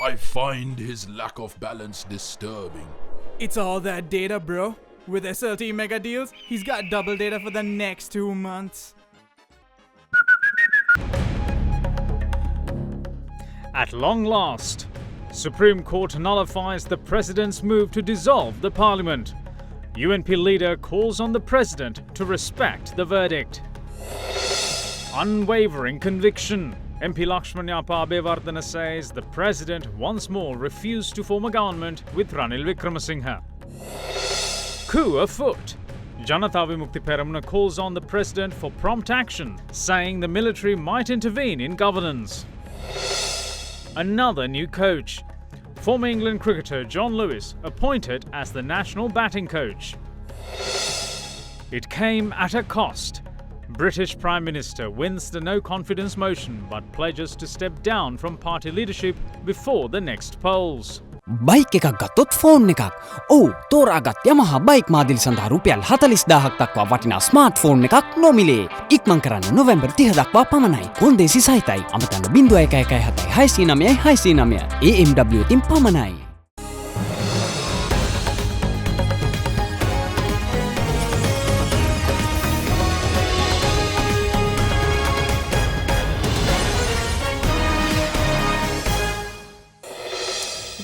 I find his lack of balance disturbing. It's all that data, bro. With SLT mega deals, he's got double data for the next 2 months. At long last, Supreme Court nullifies the President's move to dissolve the Parliament. UNP leader calls on the President to respect the verdict. Unwavering conviction. MP Lakshmanya Abeyvardena says the President once more refused to form a government with Ranil Wickremesinghe. Coup afoot. Janata Vimukti Peramuna calls on the President for prompt action, saying the military might intervene in governance. Another new coach. Former England cricketer John Lewis appointed as the national batting coach. It came at a cost. British Prime Minister wins the no-confidence motion but pledges to step down from party leadership before the next polls. Bike එකක් ගත්තොත් phone එකක්. ඔව් තෝරාගත් Yamaha bike මාදිලි සඳහා රුපියල් 40000ක් දක්වා වටිනා smart phone එකක් නොමිලේ. ඉක්මන් කරන්න නොවැම්බර් 30 දක්වා පමණයි. කොන්දේසි සහිතයි. අමතන්න 0117 699 AMW තින් පමණයි.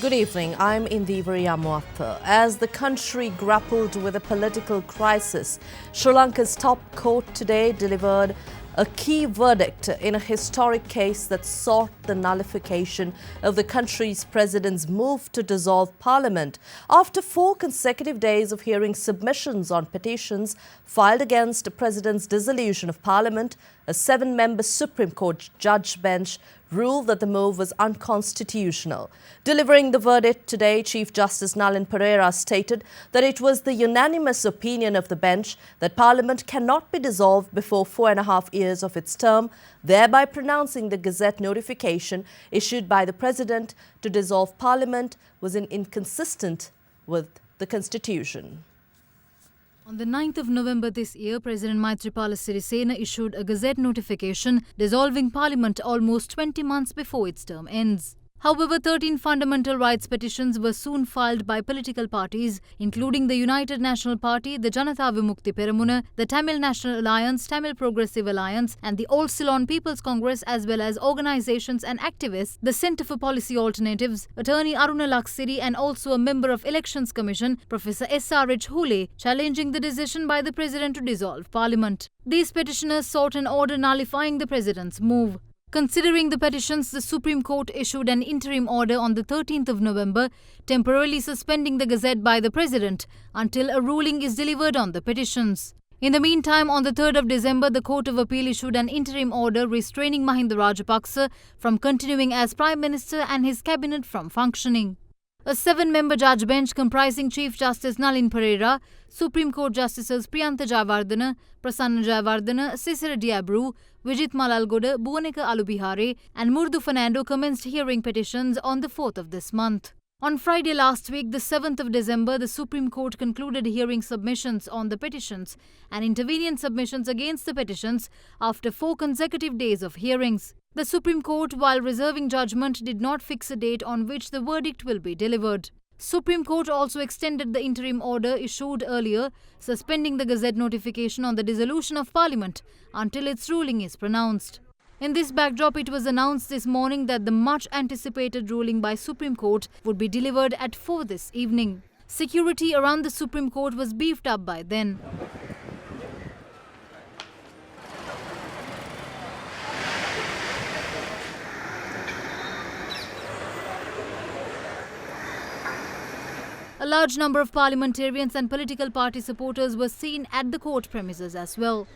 Good evening, I'm Indiveri Amuappa. As the country grappled with a political crisis, Sri Lanka's top court today delivered a key verdict in a historic case that sought the nullification of the country's president's move to dissolve parliament after 4 consecutive days of hearing submissions on petitions filed against the president's dissolution of parliament. A 7-member Supreme Court judge bench ruled that the move was unconstitutional. Delivering the verdict today, Chief Justice Nalin Pereira stated that it was the unanimous opinion of the bench that Parliament cannot be dissolved before 4.5 years of its term, thereby pronouncing the Gazette notification issued by the President to dissolve Parliament was inconsistent with the Constitution. On the 9th of November this year, President Maithripala Sirisena issued a Gazette notification dissolving Parliament almost 20 months before its term ends. However, 13 fundamental rights petitions were soon filed by political parties, including the United National Party, the Janata Vimukti Peramuna, the Tamil National Alliance, Tamil Progressive Alliance, and the All Ceylon People's Congress, as well as organizations and activists, the Centre for Policy Alternatives, attorney Aruna Laksiri, and also a member of Elections Commission, Professor S.R.H. Hule, challenging the decision by the President to dissolve Parliament. These petitioners sought an order nullifying the President's move. Considering the petitions, the Supreme Court issued an interim order on the 13th of November, temporarily suspending the Gazette by the President until a ruling is delivered on the petitions. In the meantime, on the 3rd of December, the Court of Appeal issued an interim order restraining Mahinda Rajapaksa from continuing as Prime Minister and his cabinet from functioning. A 7-member judge bench comprising Chief Justice Nalin Pereira, Supreme Court Justices Priyantha Jayawardena, Prasanna Jayawardena, Sisira Diabru, Vijit Malalgoda, Bhuvanika Alubihare and Murdu Fernando commenced hearing petitions on the 4th of this month. On Friday last week, the 7th of December, the Supreme Court concluded hearing submissions on the petitions and intervenient submissions against the petitions after 4 consecutive days of hearings. The Supreme Court, while reserving judgment, did not fix a date on which the verdict will be delivered. Supreme Court also extended the interim order issued earlier, suspending the Gazette notification on the dissolution of Parliament until its ruling is pronounced. In this backdrop, it was announced this morning that the much-anticipated ruling by Supreme Court would be delivered at 4 this evening. Security around the Supreme Court was beefed up by then. A large number of parliamentarians and political party supporters were seen at the court premises as well.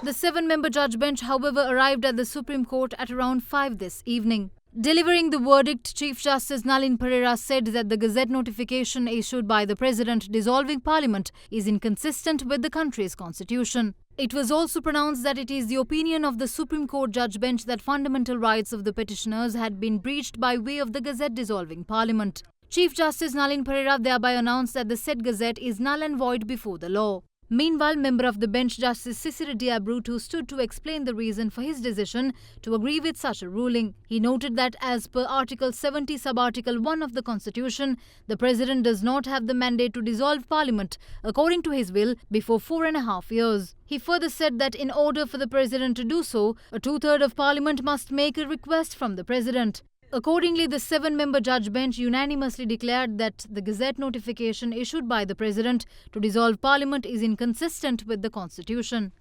The 7-member judge bench, however, arrived at the Supreme Court at around 5 this evening. Delivering the verdict, Chief Justice Nalin Pereira said that the Gazette notification issued by the President dissolving Parliament is inconsistent with the country's constitution. It was also pronounced that it is the opinion of the Supreme Court judge bench that fundamental rights of the petitioners had been breached by way of the Gazette dissolving Parliament. Chief Justice Nalin Pereira thereby announced that the said Gazette is null and void before the law. Meanwhile, member of the bench Justice Sisiri Diabrute stood to explain the reason for his decision to agree with such a ruling. He noted that as per Article 70 sub-Article 1 of the Constitution, the President does not have the mandate to dissolve Parliament according to his will before 4.5 years. He further said that in order for the President to do so, a two-thirds of Parliament must make a request from the President. Accordingly, the 7-member judge bench unanimously declared that the Gazette notification issued by the President to dissolve Parliament is inconsistent with the Constitution.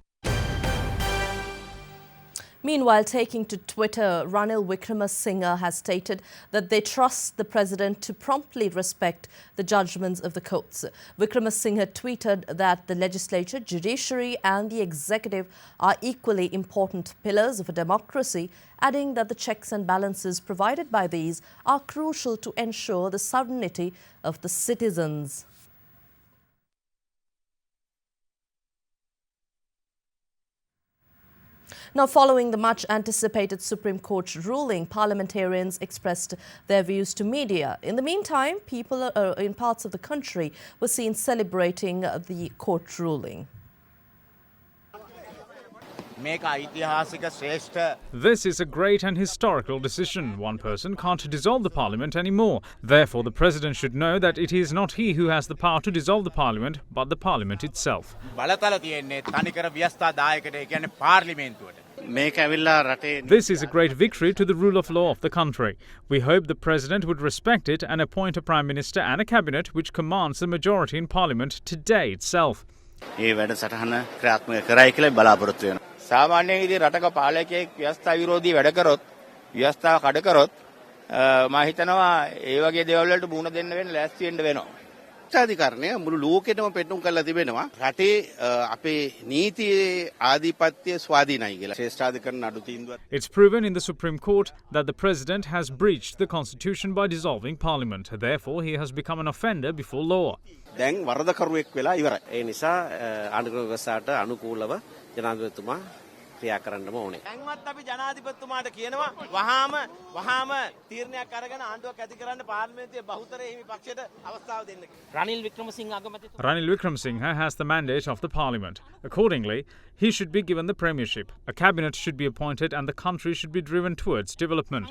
Meanwhile, taking to Twitter, Ranil Wickremesinghe has stated that they trust the President to promptly respect the judgments of the courts. Wickremesinghe tweeted that the legislature, judiciary and the executive are equally important pillars of a democracy, adding that the checks and balances provided by these are crucial to ensure the sovereignty of the citizens. Now, following the much-anticipated Supreme Court ruling, parliamentarians expressed their views to media. In the meantime, people in parts of the country were seen celebrating the court ruling. This is a great and historical decision. One person can't dissolve the parliament anymore. Therefore, the president should know that it is not he who has the power to dissolve the parliament, but the parliament itself. This is a great victory to the rule of law of the country. We hope the president would respect it and appoint a prime minister and a cabinet which commands the majority in parliament today itself. සාමාන්‍යයෙන් ඉතින් රටක පාලකයෙක් ව්‍යවස්ථා විරෝධී වැඩ කරොත් ව්‍යවස්ථාව කඩ කරොත් මම හිතනවා ඒ වගේ දේවල් වලට මුහුණ දෙන්න වෙන ලෑස්ති වෙන්න වෙනවා. ශ්‍රේෂ්ඨාධිකරණය මුළු ලෝකෙටම පෙන්නුම් කරලා තිබෙනවා. රටේ අපේ නීතියේ ආධිපත්‍ය ස්වාධීනයි කියලා. ශ්‍රේෂ්ඨාධිකරණ අඩු තීන්දුවක්. It's proven in the Supreme Court that the president has breached the constitution by dissolving parliament. Therefore, he has become an offender before law. දැන් වරදකරුවෙක් වෙලා ඉවරයි. ඒ නිසා ආණ්ඩුක්‍රම ව්‍යවස්ථාවට අනුකූලව ජනාධිපතිතුමා ක්‍රියා කරන්නම ඕනේ. දැන්වත් අපි ජනාධිපතිතුමාට කියනවා වහාම තීරණයක් අරගෙන ආණ්ඩුවක් ඇති කරන්න පාර්ලිමේන්තුවේ බහුතරය හිමි පක්ෂයට අවස්ථාව දෙන්න කියලා. Ranil Wickremesinghe has the mandate of the parliament. Accordingly, he should be given the premiership. A cabinet should be appointed and the country should be driven towards development.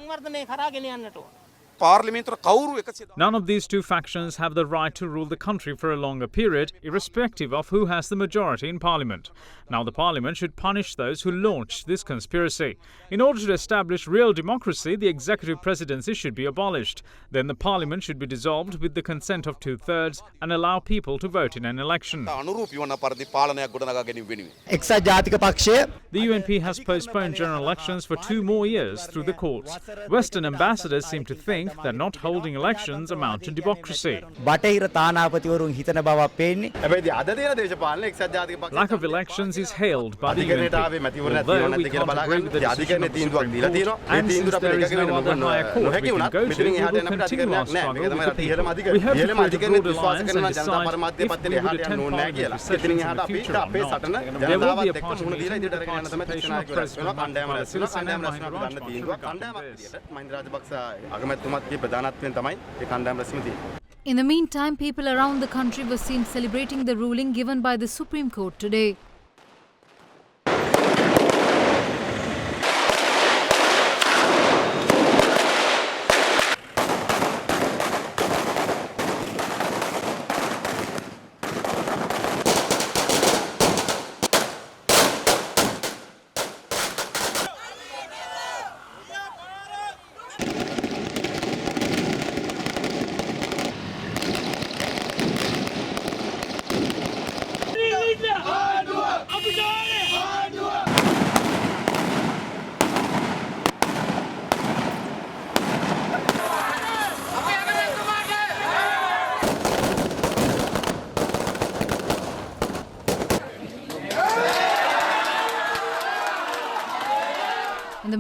None of these two factions have the right to rule the country for a longer period, irrespective of who has the majority in parliament. Now the parliament should punish those who launched this conspiracy. In order to establish real democracy, the executive presidency should be abolished. Then the parliament should be dissolved with the consent of 2/3 and allow people to vote in an election. The UNP has postponed general elections for 2 more years through the courts. Western ambassadors seem to think that not holding elections amount to democracy. Lack of elections is hailed by the UNP. Although we can't agree with the decision of the Supreme Court, and since there is no other higher court we can go to, we will continue our struggle with the people. We hope to create a broad alliance and decide if we would attend parliamentary sessions in the future or not. There will be a part of the meeting with the participation of President Mahathir Sirisena and Mahinda Rajapaksa. In the meantime, people around the country were seen celebrating the ruling given by the Supreme Court today.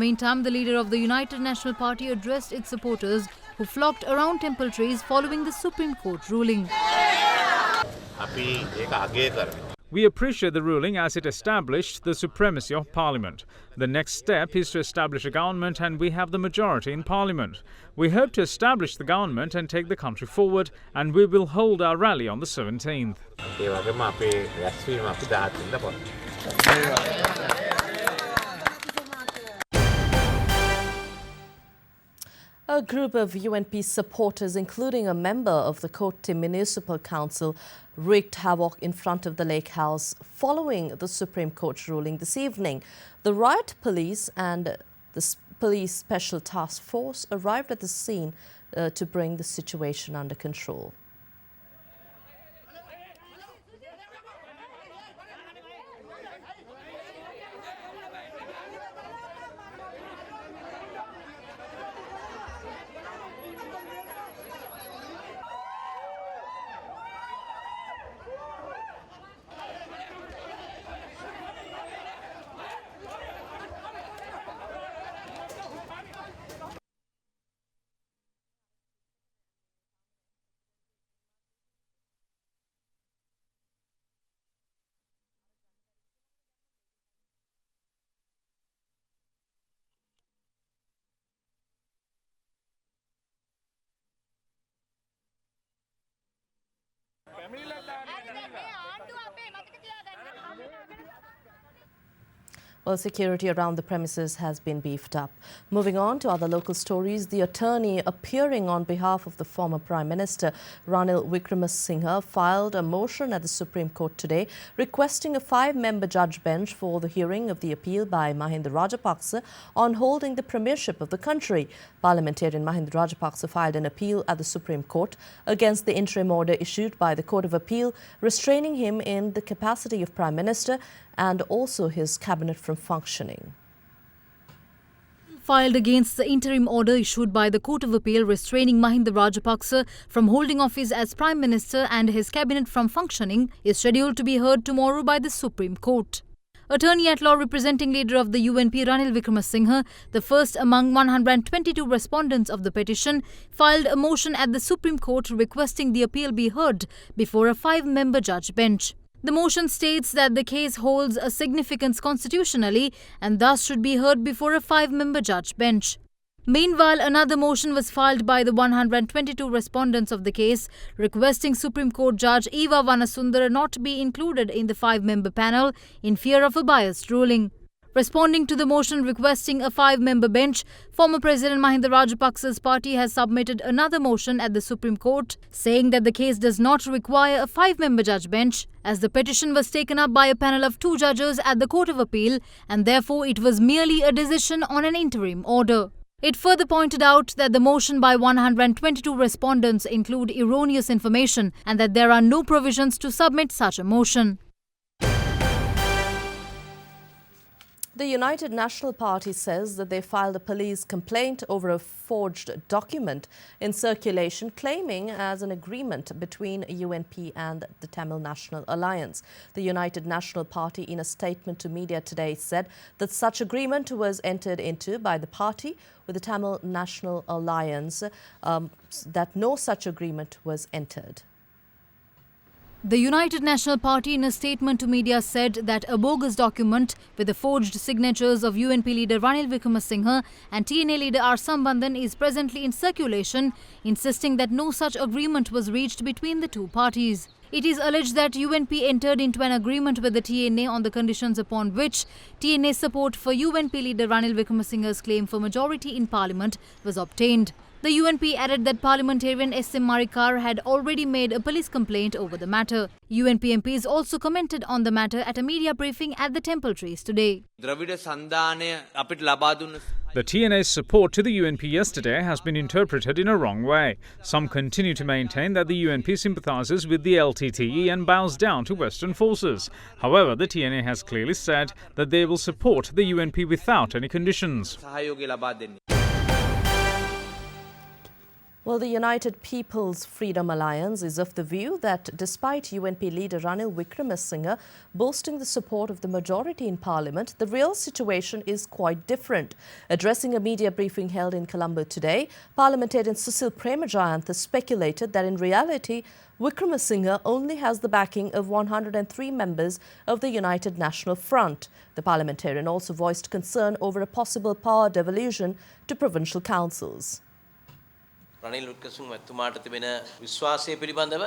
meantime, the leader of the United National Party addressed its supporters who flocked around temple trees following the Supreme Court ruling. We appreciate the ruling as it established the supremacy of Parliament. The next step is to establish a government, and we have the majority in Parliament. We hope to establish the government and take the country forward, and we will hold our rally on the 17th. A group of UNP supporters, including a member of the Kotte Municipal Council, wreaked havoc in front of the Lake House following the Supreme Court ruling this evening. The riot police and the police special task force arrived at the scene to bring the situation under control. Well, security around the premises has been beefed up. Moving on to other local stories, the attorney appearing on behalf of the former Prime Minister Ranil Wickremesinghe filed a motion at the Supreme Court today requesting a 5-member judge bench for the hearing of the appeal by Mahinda Rajapaksa on holding the premiership of the country. Parliamentarian Mahinda Rajapaksa filed an appeal at the Supreme Court against the interim order issued by the Court of Appeal restraining him in the capacity of Prime Minister and also his cabinet from functioning. Filed against the interim order issued by the Court of Appeal restraining Mahinda Rajapaksa from holding office as Prime Minister and his cabinet from functioning is scheduled to be heard tomorrow by the Supreme Court. Attorney at law representing leader of the UNP Ranil Wickremesinghe, the first among 122 respondents of the petition, filed a motion at the Supreme Court requesting the appeal be heard before a 5-member judge bench. The motion states that the case holds a significance constitutionally and thus should be heard before a 5-member judge bench. Meanwhile, another motion was filed by the 122 respondents of the case requesting Supreme Court Judge Eva Vanasundara not be included in the 5-member panel in fear of a biased ruling. Responding to the motion requesting a 5-member bench, former President Mahinda Rajapaksa's party has submitted another motion at the Supreme Court saying that the case does not require a 5-member judge bench as the petition was taken up by a panel of 2 judges at the Court of Appeal and therefore it was merely a decision on an interim order. It further pointed out that the motion by 122 respondents include erroneous information and that there are no provisions to submit such a motion. The United National Party says that they filed a police complaint over a forged document in circulation claiming as an agreement between UNP and the Tamil National Alliance. The United National Party in a statement to media today said that such agreement was entered into by the party with the Tamil National Alliance, that no such agreement was entered. The United National Party in a statement to media said that a bogus document with the forged signatures of UNP leader Ranil Wickremesinghe and TNA leader R. Sambandhan is presently in circulation, insisting that no such agreement was reached between the two parties. It is alleged that UNP entered into an agreement with the TNA on the conditions upon which TNA's support for UNP leader Ranil Wickremesinghe's claim for majority in Parliament was obtained. The UNP added that parliamentarian S.M. Marikar had already made a police complaint over the matter. UNP MPs also commented on the matter at a media briefing at the Temple Trees today. The TNA's support to the UNP yesterday has been interpreted in a wrong way. Some continue to maintain that the UNP sympathises with the LTTE and bows down to Western forces. However, the TNA has clearly said that they will support the UNP without any conditions. Well, the United People's Freedom Alliance is of the view that despite UNP leader Ranil Wickremesinghe boasting the support of the majority in Parliament, the real situation is quite different. Addressing a media briefing held in Colombo today, parliamentarian Susil Premajayantha speculated that in reality, Wickremesinghe only has the backing of 103 members of the United National Front. The parliamentarian also voiced concern over a possible power devolution to provincial councils. Ranil Wickremesinghe මැතිතුමාට තිබෙන විශ්වාසය පිළිබඳව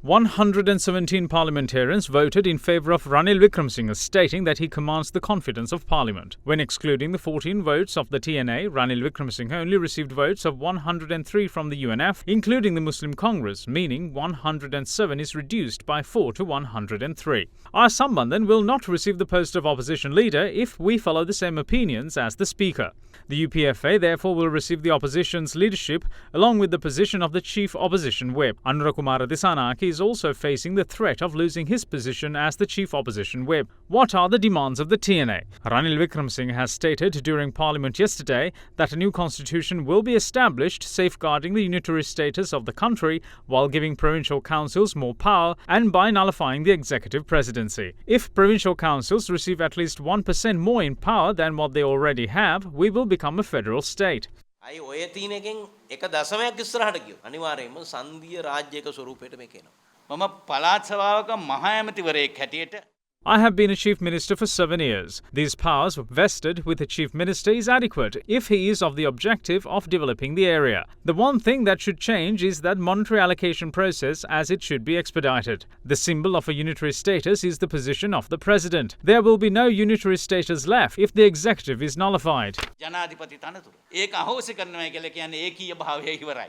117 parliamentarians voted in favour of Ranil Wickremesinghe, stating that he commands the confidence of Parliament. When excluding the 14 votes of the TNA, Ranil Wickremesinghe only received votes of 103 from the UNF, including the Muslim Congress, meaning 107 is reduced by 4 to 103. Our Sambandhan will not receive the post of opposition leader if we follow the same opinions as the Speaker. The UPFA therefore will receive the opposition's leadership along with the position of the chief opposition whip. Anurakumara Disanaki is also facing the threat of losing his position as the chief opposition whip. What are the demands of the TNA? Ranil Wickremesinghe has stated during Parliament yesterday that a new constitution will be established safeguarding the unitary status of the country while giving provincial councils more power and by nullifying the executive presidency. If provincial councils receive at least 1% more in power than what they already have, we will become a federal state. අයි ඔය තීන එකෙන් එක දශමයක් ඉස්සරහට ගියොත් අනිවාර්යයෙන්ම සංධීය රාජ්‍යයක ස්වරූපයට මේක එනවා. මම පළාත් සභාවක මහා ඇමතිවරයෙක් හැටියට I have been a chief minister for 7 years. These powers vested with a chief minister is adequate if he is of the objective of developing the area. The one thing that should change is that monetary allocation process as it should be expedited. The symbol of a unitary status is the position of the president. There will be no unitary status left if the executive is nullified. ජනාධිපති තනතුර ඒක අහෝසි කරනවා කියලා කියන්නේ ඒකීය භාවය ඉවරයි.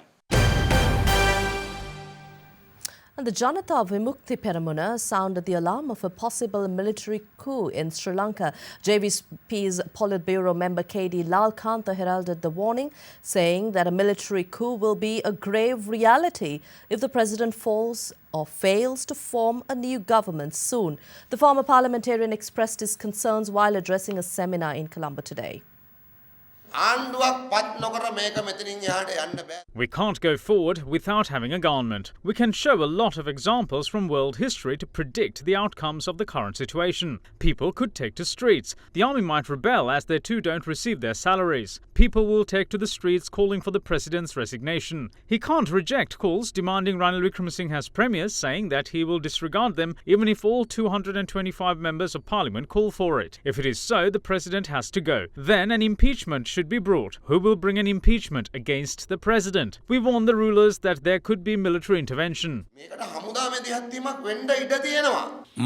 And the Janata Vimukthi Peramuna sounded the alarm of a possible military coup in Sri Lanka. JVP's Politburo member KD Lalkantha heralded the warning, saying that a military coup will be a grave reality if the president falls or fails to form a new government soon. The former parliamentarian expressed his concerns while addressing a seminar in Colombo today. We can't go forward without having a government. We can show a lot of examples from world history to predict the outcomes of the current situation. People could take to streets. The army might rebel as they too don't receive their salaries. People will take to the streets calling for the president's resignation. He can't reject calls demanding Ranil Wickremesinghe as premier, saying that he will disregard them even if all 225 members of parliament call for it. If it is so, the president has to go. Then an impeachment should be brought. Who will bring an impeachment against the president? We warned the rulers that there could be military intervention.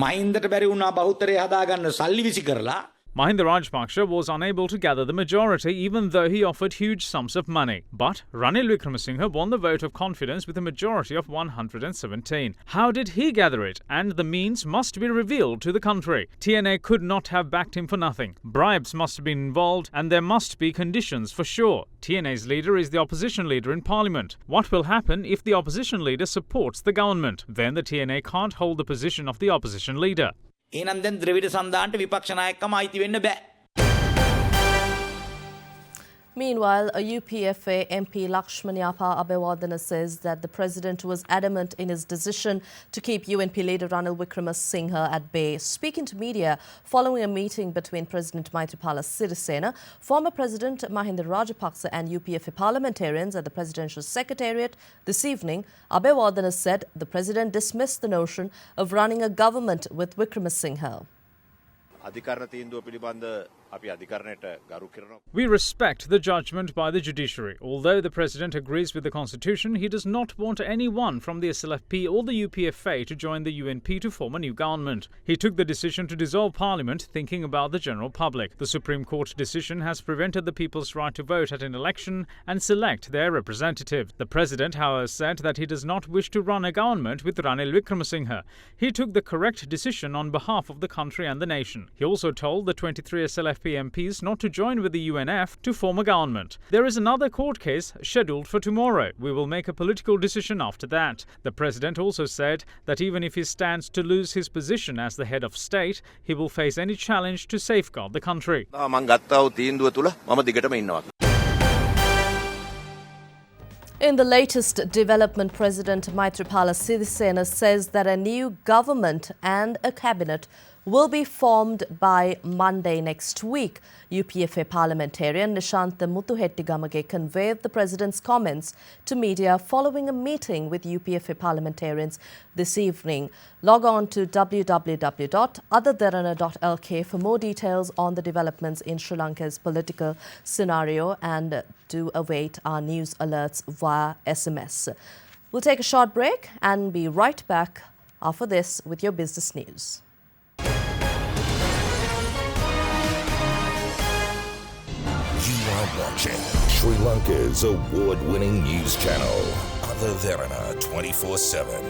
මහින්දට බැරි වුණා බහුතරය හදාගන්න සල්ලි විසි කරලා Mahinda Rajapaksa was unable to gather the majority even though he offered huge sums of money. But Ranil Wickremesinghe won the vote of confidence with a majority of 117. How did he gather it? And the means must be revealed to the country. TNA could not have backed him for nothing. Bribes must have been involved and there must be conditions for sure. TNA's leader is the opposition leader in parliament. What will happen if the opposition leader supports the government? Then the TNA can't hold the position of the opposition leader. එහෙනම් දැන් ද්‍රවිඩ සන්දානට විපක්ෂ නායකකම අයිති වෙන්න බෑ. Meanwhile, a UPFA MP Lakshmanyapa Abewardena says that the president was adamant in his decision to keep UNP leader Ranil Wickremesinghe at bay. Speaking to media following a meeting between President Maithripala Sirisena, former President Mahinda Rajapaksa and UPFA parliamentarians at the Presidential Secretariat this evening, Abewardena said the president dismissed the notion of running a government with Wickremesinghe. We respect the judgment by the judiciary. Although the president agrees with the constitution, he does not want anyone from the SLFP or the UPFA to join the UNP to form a new government. He took the decision to dissolve parliament thinking about the general public. The Supreme Court decision has prevented the people's right to vote at an election and select their representative. The president, however, said that he does not wish to run a government with Ranil Wickremesinghe. He took the correct decision on behalf of the country and the nation. He also told the 23 SLFP MPs not to join with the UNF to form a government. There is another court case scheduled for tomorrow. We will make a political decision after that. The president also said that even if he stands to lose his position as the head of state, he will face any challenge to safeguard the country. In the latest development, President Maithripala Sirisena says that a new government and a cabinet will be formed by Monday next week. UPFA parliamentarian Nishantha Muthuhettigamage conveyed the president's comments to media following a meeting with UPFA parliamentarians this evening. Log on to www.otherderana.lk for more details on the developments in Sri Lanka's political scenario and do await our news alerts via SMS. We'll take a short break and be right back after this with your business news. You are watching Sri Lanka's award-winning news channel, Other Derana 24/7.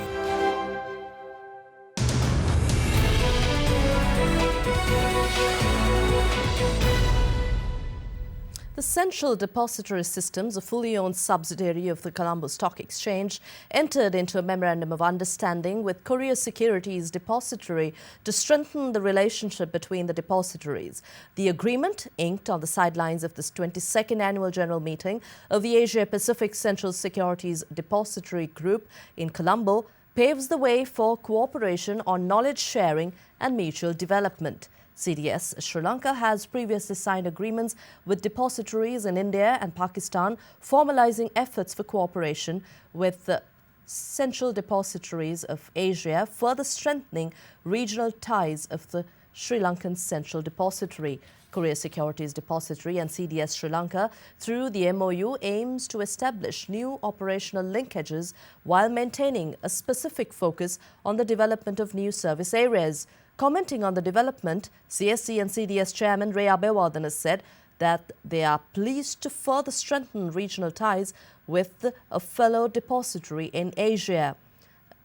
The Central Depository Systems, a fully owned subsidiary of the Colombo Stock Exchange, entered into a memorandum of understanding with Korea Securities Depository to strengthen the relationship between the depositories. The agreement, inked on the sidelines of this 22nd annual general meeting of the Asia Pacific Central Securities Depository Group in Colombo, paves the way for cooperation on knowledge sharing and mutual development. CDS Sri Lanka has previously signed agreements with depositories in India and Pakistan, formalizing efforts for cooperation with the central depositories of Asia, further strengthening regional ties of the Sri Lankan Central Depository. Korea Securities Depository and CDS Sri Lanka, through the MOU, aims to establish new operational linkages while maintaining a specific focus on the development of new service areas. Commenting on the development, CSC and CDS Chairman Ray Abewardena said that they are pleased to further strengthen regional ties with a fellow depository in Asia.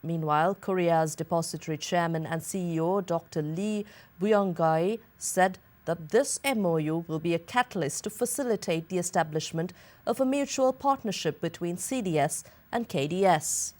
Meanwhile, Korea's depository chairman and CEO Dr. Lee Byung-gai said that this MOU will be a catalyst to facilitate the establishment of a mutual partnership between CDS and KDS.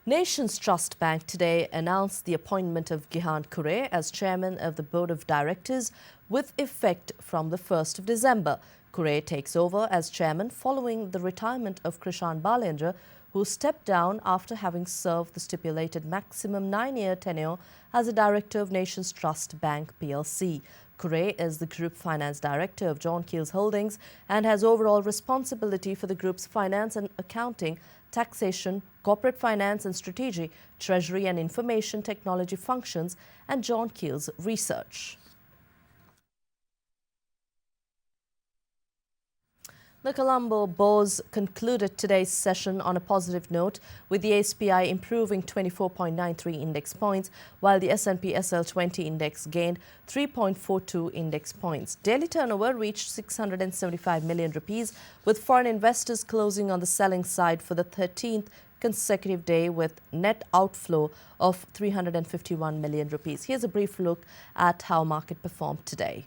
Nations Trust Bank today announced the appointment of Gihan Kure as chairman of the board of directors with effect from the 1st of December. Kure takes over as chairman following the retirement of Krishan Balendra, who stepped down after having served the stipulated maximum 9-year tenure as a director of Nations Trust Bank plc. Kure is the Group Finance Director of John Keells Holdings and has overall responsibility for the group's finance and accounting, taxation, corporate finance and strategy, treasury and information technology functions, and John Keells Research. The Colombo Bourse concluded today's session on a positive note, with the SPI improving 24.93 index points, while the S&P SL20 index gained 3.42 index points. Daily turnover reached 675 million rupees, with foreign investors closing on the selling side for the 13th consecutive day with net outflow of 351 million rupees. Here's a brief look at how market performed today.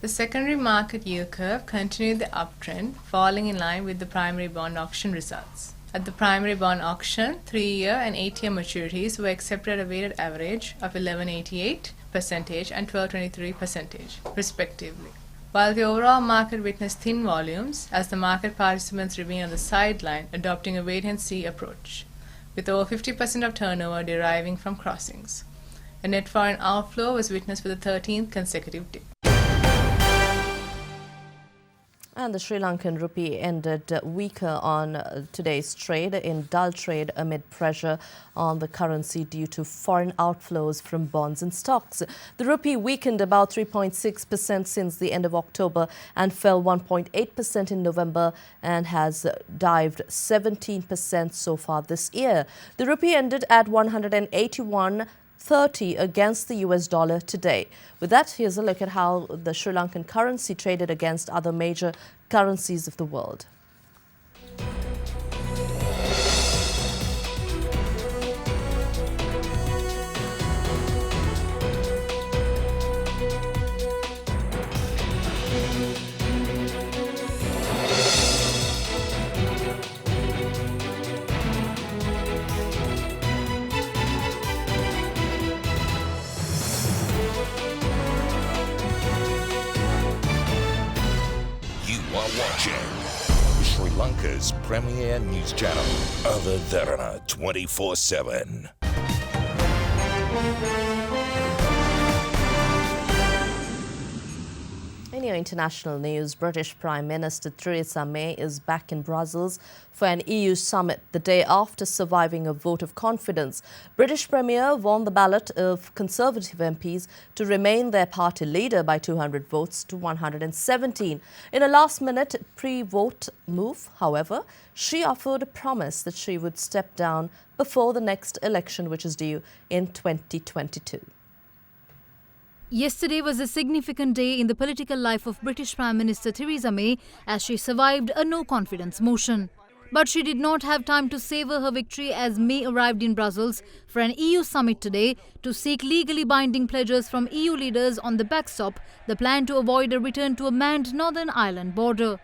The secondary market yield curve continued the uptrend, falling in line with the primary bond auction results. At the primary bond auction, 3-year and 8-year maturities were accepted at a weighted average of 11.88% and 12.23%, respectively. While the overall market witnessed thin volumes, as the market participants remain on the sideline, adopting a wait-and-see approach, with over 50% of turnover deriving from crossings. A net foreign outflow was witnessed for the 13th consecutive day. And the Sri Lankan rupee ended weaker on today's trade, in dull trade amid pressure on the currency due to foreign outflows from bonds and stocks. The rupee weakened about 3.6% since the end of October and fell 1.8% in November and has dived 17% so far this year. The rupee ended at 181.30 against the US dollar today. With that, here's a look at how the Sri Lankan currency traded against other major currencies of the world. are watching Sri Lanka's premier news channel, Other Derana 24/7. In your international news, British Prime Minister Theresa May is back in Brussels for an EU summit the day after surviving a vote of confidence. British Premier won the ballot of Conservative MPs to remain their party leader by 200 votes to 117. In a last-minute pre-vote move, however, she offered a promise that she would step down before the next election, which is due in 2022. Yesterday was a significant day in the political life of British Prime Minister Theresa May as she survived a no-confidence motion. But she did not have time to savour her victory as May arrived in Brussels for an EU summit today to seek legally binding pledges from EU leaders on the backstop, the plan to avoid a return to a manned Northern Ireland border.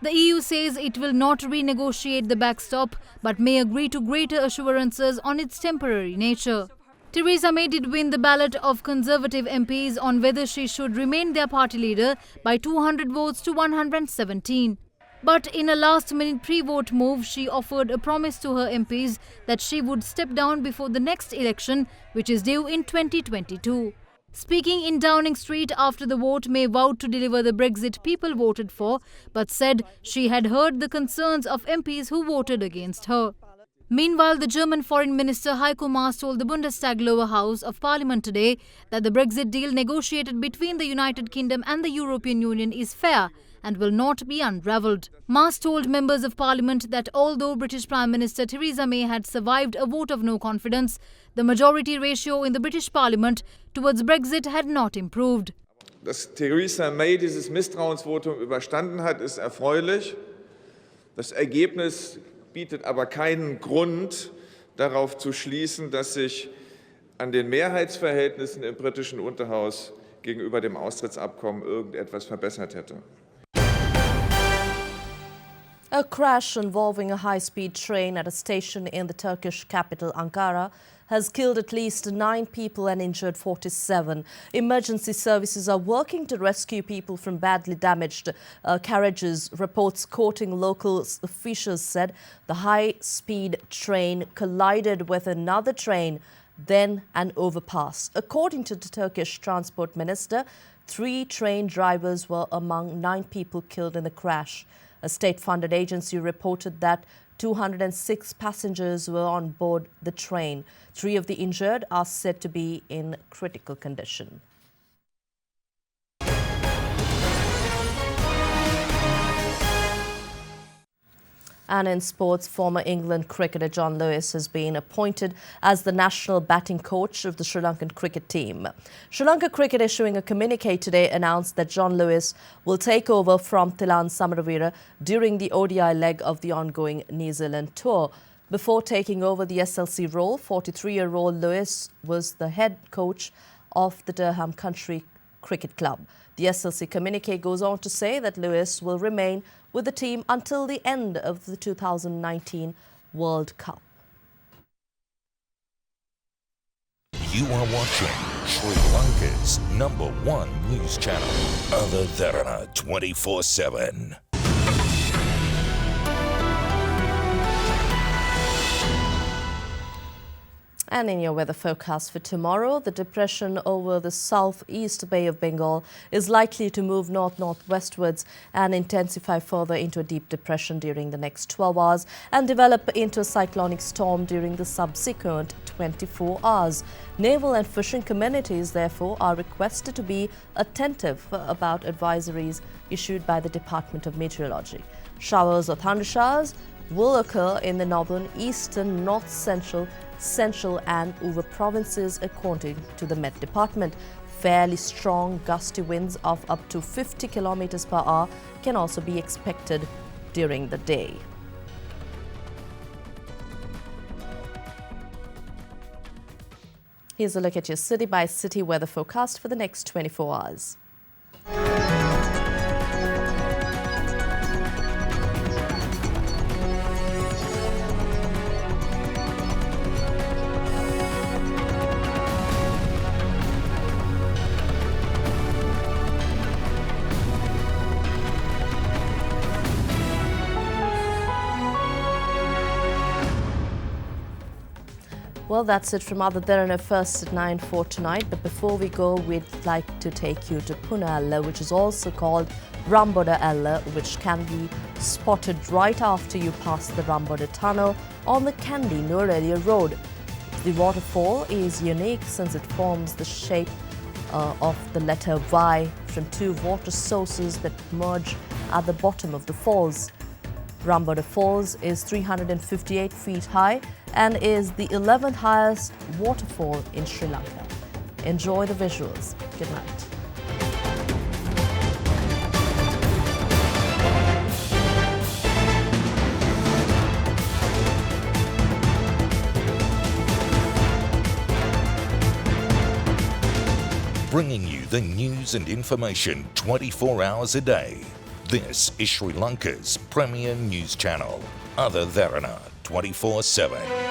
The EU says it will not renegotiate the backstop but may agree to greater assurances on its temporary nature. Theresa May did win the ballot of Conservative MPs on whether she should remain their party leader by 200 votes to 117. But in a last-minute pre-vote move, she offered a promise to her MPs that she would step down before the next election, which is due in 2022. Speaking in Downing Street after the vote, May vowed to deliver the Brexit people voted for, but said she had heard the concerns of MPs who voted against her. Meanwhile, the German Foreign Minister Heiko Maas told the Bundestag lower house of parliament today that the Brexit deal negotiated between the United Kingdom and the European Union is fair and will not be unravelled. Maas told members of parliament that although British Prime Minister Theresa May had survived a vote of no confidence, the majority ratio in the British Parliament towards Brexit had not improved. Dass Theresa May dieses Misstrauensvotum überstanden hat, ist erfreulich. Das Ergebnis bietet aber keinen Grund, darauf zu schließen, dass sich an den Mehrheitsverhältnissen im britischen Unterhaus gegenüber dem Austrittsabkommen irgendetwas verbessert hätte. A crash involving a high-speed train at a station in the Turkish capital Ankara has killed at least 9 people and injured 47. Emergency services are working to rescue people from badly damaged carriages. Reports quoting local officials said the high-speed train collided with another train, then an overpass. According to the Turkish transport minister, 3 train drivers were among 9 people killed in the crash. A state-funded agency reported that 206 passengers were on board the train. 3 of the injured are said to be in critical condition. And in sports, former England cricketer John Lewis has been appointed as the national batting coach of the Sri Lankan cricket team. Sri Lanka Cricket, issuing a communique today, announced that John Lewis will take over from Thilan Samaravira during the ODI leg of the ongoing New Zealand tour. Before taking over the SLC role, 43-year-old Lewis was the head coach of the Durham Country Cricket Club. The SLC communique goes on to say that Lewis will remain with the team until the end of the 2019 World Cup. You are watching Sri Lanka's #1 news channel, Other Derana 24/7. And in your weather forecast for tomorrow, the depression over the southeast Bay of Bengal is likely to move north-northwestwards and intensify further into a deep depression during the next 12 hours and develop into a cyclonic storm during the subsequent 24 hours. Naval and fishing communities, therefore, are requested to be attentive about advisories issued by the Department of Meteorology. Showers or thundershowers will occur in the northern, eastern, north-central, central and over provinces, according to the Met Department. Fairly strong gusty winds of up to 50 kilometers per hour can also be expected during the day. Here's a look at your city-by-city weather forecast for the next 24 hours. Well, that's it from Other Derana First at 9 for tonight. But before we go, we'd like to take you to Punalla, which is also called Ramboda Ella, which can be spotted right after you pass the Ramboda Tunnel on the Kandy Nurelia Road. The waterfall is unique since it forms the shape of the letter Y from two water sources that merge at the bottom of the falls. Ramboda Falls is 358 feet high and is the 11th highest waterfall in Sri Lanka. Enjoy the visuals. Good night. Bringing you the news and information 24 hours a day. This is Sri Lanka's premier news channel, Other Derana 24/7.